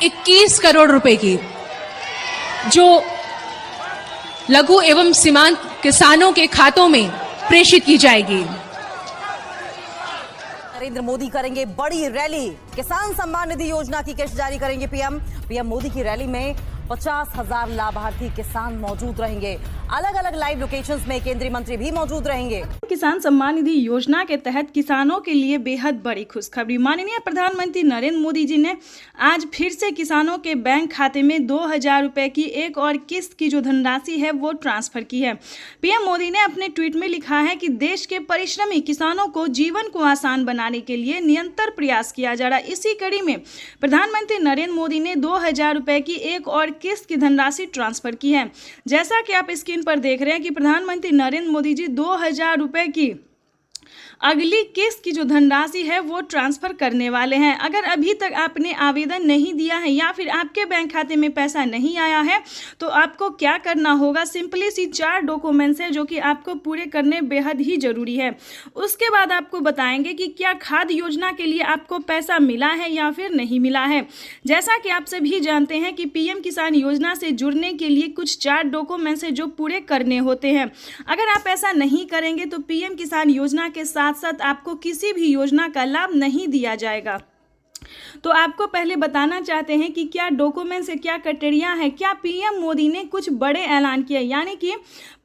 21 करोड़ रुपए की, जो लघु एवं सीमांत किसानों के खातों में प्रेषित की जाएगी। नरेंद्र मोदी करेंगे बड़ी रैली, किसान सम्मान निधि योजना की किस्त जारी करेंगे पीएम मोदी की रैली में 50,000 लाभार्थी किसान मौजूद रहेंगे। अलग अलग लाइव लोकेशंस में केंद्रीय मंत्री भी मौजूद रहेंगे। किसान सम्मान निधि योजना के तहत किसानों के लिए बेहद बड़ी खुशखबरी। माननीय प्रधानमंत्री नरेंद्र मोदी जी ने आज फिर से किसानों के बैंक खाते में 2,000 रुपए की एक और किस्त की जो धनराशि है वो ट्रांसफर की है। पीएम मोदी ने अपने ट्वीट में लिखा है कि देश के परिश्रमी किसानों को जीवन को आसान बनाने के लिए निरंतर प्रयास किया जा रहा है। इसी कड़ी में प्रधानमंत्री नरेंद्र मोदी ने 2,000 रुपए की एक और किस्त की धनराशि ट्रांसफर की है। जैसा कि आप स्क्रीन पर देख रहे हैं कि प्रधानमंत्री नरेंद्र मोदी जी 2,000 रुपए की अगली किस्त की जो धनराशि है वो ट्रांसफर करने वाले हैं। अगर अभी तक आपने आवेदन नहीं दिया है या फिर आपके बैंक खाते में पैसा नहीं आया है तो आपको क्या करना होगा, सिंपली सी 4 डॉक्यूमेंट्स हैं जो कि आपको पूरे करने बेहद ही जरूरी है। उसके बाद आपको बताएंगे कि क्या खाद्य योजना के लिए आपको पैसा मिला है या फिर नहीं मिला है। जैसा कि आप सभी जानते हैं कि पीएम किसान योजना से जुड़ने के लिए कुछ 4 डॉक्यूमेंट्स हैं जो पूरे करने होते हैं। अगर आप ऐसा नहीं करेंगे तो पीएम किसान योजना के साथ साथ आपको किसी भी योजना का लाभ नहीं दिया जाएगा। तो आपको पहले बताना चाहते हैं कि क्या डॉक्यूमेंट्स है, क्या क्राइटेरिया है। क्या पीएम मोदी ने कुछ बड़े ऐलान किए, यानी कि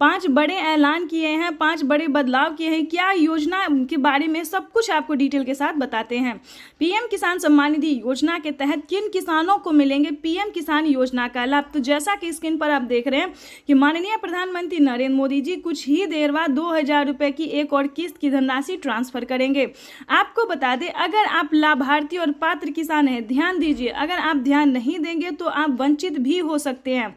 5 बड़े ऐलान किए हैं, 5 बड़े बदलाव किए हैं। क्या योजना के बारे में सब कुछ आपको डिटेल के साथ बताते हैं। पीएम किसान सम्मान निधि योजना के तहत किन किसानों को मिलेंगे पीएम किसान योजना का लाभ। तो जैसा कि स्क्रीन पर आप देख रहे हैं कि माननीय प्रधानमंत्री नरेंद्र मोदी जी कुछ ही देर बाद 2,000 रुपए की एक और किस्त की धनराशि ट्रांसफर करेंगे। आपको बता दें, अगर आप लाभार्थी और पात्र किसान है, ध्यान दीजिए, अगर आप ध्यान नहीं देंगे तो आप वंचित भी हो सकते हैं,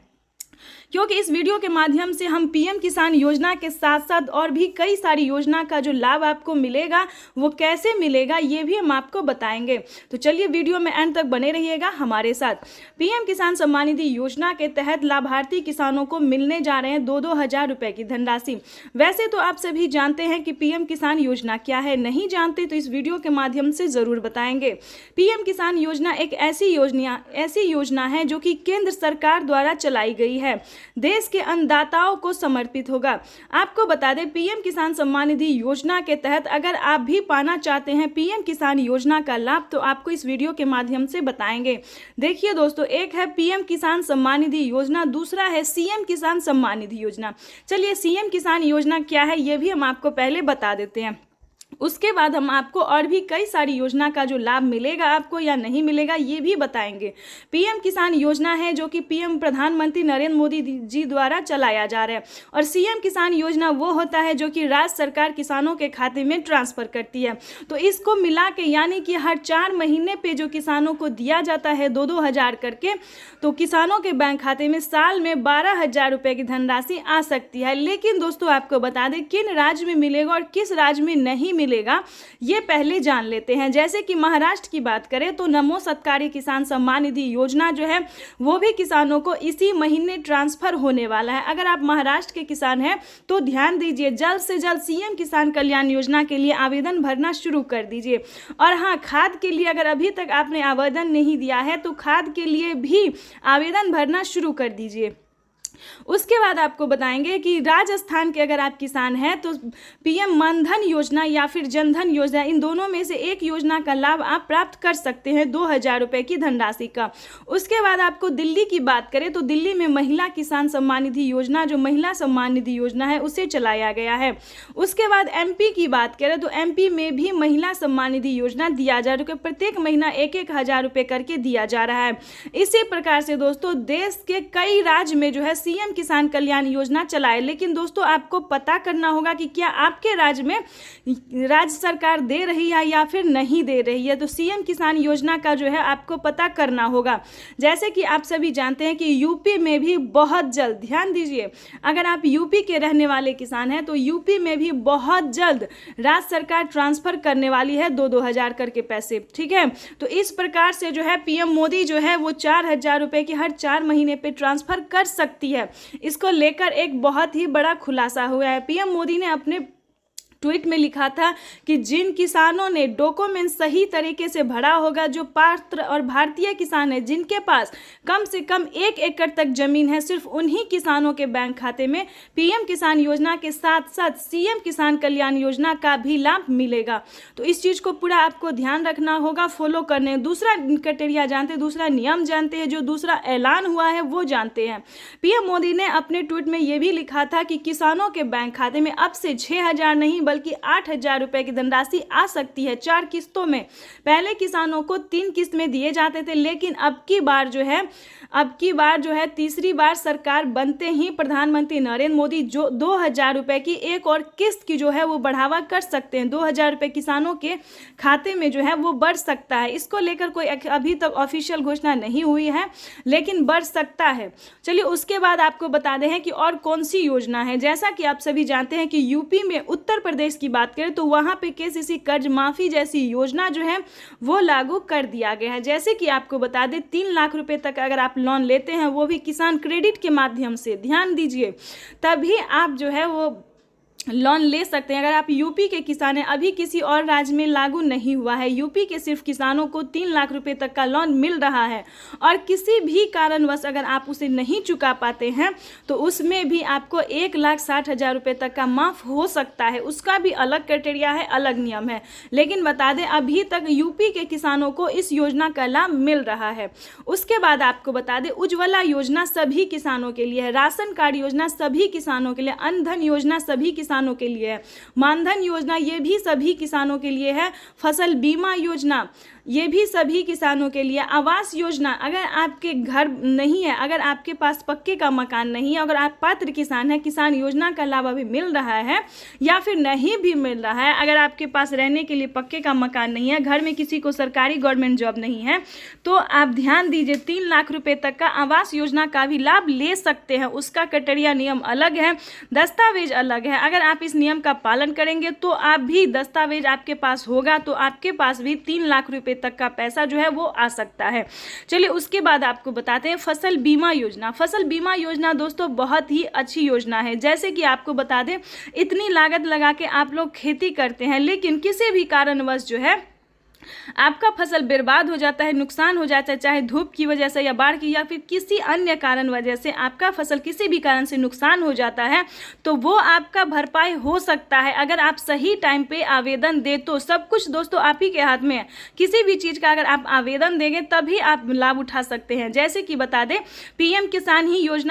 क्योंकि इस वीडियो के माध्यम से हम पीएम किसान योजना के साथ साथ और भी कई सारी योजना का जो लाभ आपको मिलेगा वो कैसे मिलेगा ये भी हम आपको बताएंगे। तो चलिए वीडियो में एंड तक बने रहिएगा हमारे साथ। पीएम किसान सम्मान निधि योजना के तहत लाभार्थी किसानों को मिलने जा रहे हैं 2-2 रुपए की धनराशि। वैसे तो आप सभी जानते हैं कि पीएम किसान योजना क्या है, नहीं जानते तो इस वीडियो के माध्यम से जरूर बताएंगे। पीएम किसान योजना एक ऐसी योजना है जो कि केंद्र सरकार द्वारा चलाई गई है, देश के अन्नदाताओं को समर्पित होगा। आपको बता दें, पीएम किसान सम्मान निधि योजना के तहत अगर आप भी पाना चाहते हैं पीएम किसान योजना का लाभ तो आपको इस वीडियो के माध्यम से बताएंगे। देखिए दोस्तों, एक है पीएम किसान सम्मान निधि योजना, दूसरा है सीएम किसान सम्मान निधि योजना। चलिए सीएम किसान योजना क्या है ये भी हम आपको पहले बता देते हैं, उसके बाद हम आपको और भी कई सारी योजना का जो लाभ मिलेगा आपको या नहीं मिलेगा ये भी बताएंगे। पीएम किसान योजना है जो कि पीएम प्रधानमंत्री नरेंद्र मोदी जी द्वारा चलाया जा रहा है, और सीएम किसान योजना वो होता है जो कि राज्य सरकार किसानों के खाते में ट्रांसफर करती है। तो इसको मिला के यानी कि हर 4 महीने पे जो किसानों को दिया जाता है 2-2 हज़ार करके, तो किसानों के बैंक खाते में साल में 12,000 रुपए की धनराशि आ सकती है। लेकिन दोस्तों आपको बता दें किन राज्य में मिलेगा और किस राज्य में नहीं मिलेगा ये पहले जान लेते हैं। जैसे कि महाराष्ट्र की बात करें तो नमो सत्कारी किसान सम्मान निधि योजना जो है वो भी किसानों को इसी महीने ट्रांसफर होने वाला है। अगर आप महाराष्ट्र के किसान हैं तो ध्यान दीजिए, जल्द से जल्द सीएम किसान कल्याण योजना के लिए आवेदन भरना शुरू कर दीजिए। और हाँ, खाद के लिए अगर अभी तक आपने आवेदन नहीं दिया है तो खाद के लिए भी आवेदन भरना शुरू कर दीजिए। उसके बाद आपको बताएंगे कि राजस्थान के अगर आप किसान हैं तो पीएम मनधन योजना या फिर जनधन योजना, इन दोनों में से एक योजना का लाभ आप प्राप्त कर सकते हैं 2,000 रुपए की धनराशि का। उसके बाद आपको दिल्ली की बात करें तो दिल्ली में महिला किसान सम्मान निधि योजना जो महिला सम्मान निधि योजना है उसे चलाया गया है। उसके बाद एमपी की बात करें तो एमपी में भी महिला सम्मान निधि योजना दिया जा रहा है, प्रत्येक महीना 1-1 हज़ार रुपए करके दिया जा रहा है। इसी प्रकार से दोस्तों देश के कई राज्य में जो है सीएम किसान कल्याण योजना चलाए। लेकिन दोस्तों आपको पता करना होगा कि क्या आपके राज्य में राज्य सरकार दे रही है या फिर नहीं दे रही है। तो सीएम किसान योजना का जो है आपको पता करना होगा। जैसे कि आप सभी जानते हैं कि यूपी में भी बहुत जल्द, ध्यान दीजिए, अगर आप यूपी के रहने वाले किसान हैं तो यूपी में भी बहुत जल्द राज्य सरकार ट्रांसफर करने वाली है 2-2 हज़ार करके पैसे, ठीक है। तो इस प्रकार से जो है पीएम मोदी जो है वो 4,000 रुपए की हर 4 महीने पे ट्रांसफर कर सकती है। इसको लेकर एक बहुत ही बड़ा खुलासा हुआ है। पीएम मोदी ने अपने ट्वीट में लिखा था कि जिन किसानों ने डॉक्यूमेंट सही तरीके से भरा होगा, जो पात्र और भारतीय किसान हैं, जिनके पास कम से कम 1 एकड़ तक जमीन है, सिर्फ उन्हीं किसानों के बैंक खाते में पीएम किसान योजना के साथ साथ सीएम किसान कल्याण योजना का भी लाभ मिलेगा। तो इस चीज़ को पूरा आपको ध्यान रखना होगा, फॉलो करने। दूसरा क्राइटेरिया जानते हैं, दूसरा नियम जानते हैं, जो दूसरा ऐलान हुआ है वो जानते हैं। पीएम मोदी ने अपने ट्वीट में ये भी लिखा था कि किसानों के बैंक खाते में अब से 6,000 नहीं बल्कि 8,000 रुपए की धनराशि आ सकती है 4 किस्तों में। पहले किसानों को 3 किस्त में दिए जाते थे, लेकिन अब की बार जो है तीसरी बार सरकार बनते ही प्रधानमंत्री नरेंद्र मोदी जो 2,000 रुपए की एक और किस्त की जो है वो बढ़ावा कर सकते हैं। 2,000 रुपए किसानों के खाते में जो है वो बढ़ सकता है। इसको लेकर कोई अभी तक ऑफिशियल घोषणा नहीं हुई है, लेकिन बढ़ सकता है। चलिए उसके बाद आपको बता दें कि और कौन सी योजना है। जैसा कि आप सभी जानते हैं कि यूपी में, उत्तर प्रदेश की बात करें तो वहाँ पे केसीसी कर्ज माफी जैसी योजना जो है वो लागू कर दिया गया है। जैसे कि आपको बता दें 3 लाख रुपए तक अगर आप लोन लेते हैं, वो भी किसान क्रेडिट के माध्यम से, ध्यान दीजिए, तभी आप जो है वो लोन ले सकते हैं। अगर आप यूपी के किसान हैं, अभी किसी और राज्य में लागू नहीं हुआ है, यूपी के सिर्फ किसानों को 3 लाख रुपए तक का लोन मिल रहा है। और किसी भी कारणवश अगर आप उसे नहीं चुका पाते हैं तो उसमें भी आपको 1,60,000 रुपए तक का माफ़ हो सकता है। उसका भी अलग क्राइटेरिया है, अलग नियम है। लेकिन बता दें अभी तक यूपी के किसानों को इस योजना का लाभ मिल रहा है। उसके बाद आपको बता दें उज्ज्वला योजना सभी किसानों के लिए है, राशन कार्ड योजना सभी किसानों के लिए, अन्न धन योजना सभी किसानों के लिए है, मानधन योजना ये भी सभी किसानों के लिए है, फसल बीमा योजना ये भी सभी किसानों के लिए, आवास योजना, अगर आपके घर नहीं है, अगर आपके पास पक्के का मकान नहीं है, अगर आप पात्र किसान हैं, किसान योजना का लाभ अभी मिल रहा है या फिर नहीं भी मिल रहा है, अगर आपके पास रहने के लिए पक्के का मकान नहीं है, घर में किसी को सरकारी गवर्नमेंट जॉब नहीं है, तो आप ध्यान दीजिए 3 लाख रुपए तक का आवास योजना का भी लाभ ले सकते हैं। उसका क्राइटेरिया नियम अलग है, दस्तावेज अलग है। अगर आप इस नियम का पालन करेंगे तो आप भी, दस्तावेज आपके पास होगा तो आपके पास भी 3 लाख रुपए तक का पैसा जो है वो आ सकता है। चलिए उसके बाद आपको बताते हैं फसल बीमा योजना। फसल बीमा योजना दोस्तों बहुत ही अच्छी योजना है। जैसे कि आपको बता दें इतनी लागत लगा के आप लोग खेती करते हैं, लेकिन किसी भी कारणवश जो है आपका फसल बर्बाद हो जाता है, नुकसान हो जाता है, चाहे धूप की वजह से या बाढ़ की या फिर किसी अन्य कारण वजह से आपका फसल किसी भी कारण से नुकसान हो जाता है, तो वो आपका भरपाई हो सकता है अगर आप सही टाइम पे आवेदन दे तो। सब कुछ दोस्तों आप ही के हाथ में है, किसी भी चीज़ का अगर आप आवेदन देंगे तभी आप लाभ उठा सकते हैं। जैसे कि बता दें पीएम किसान ही योजना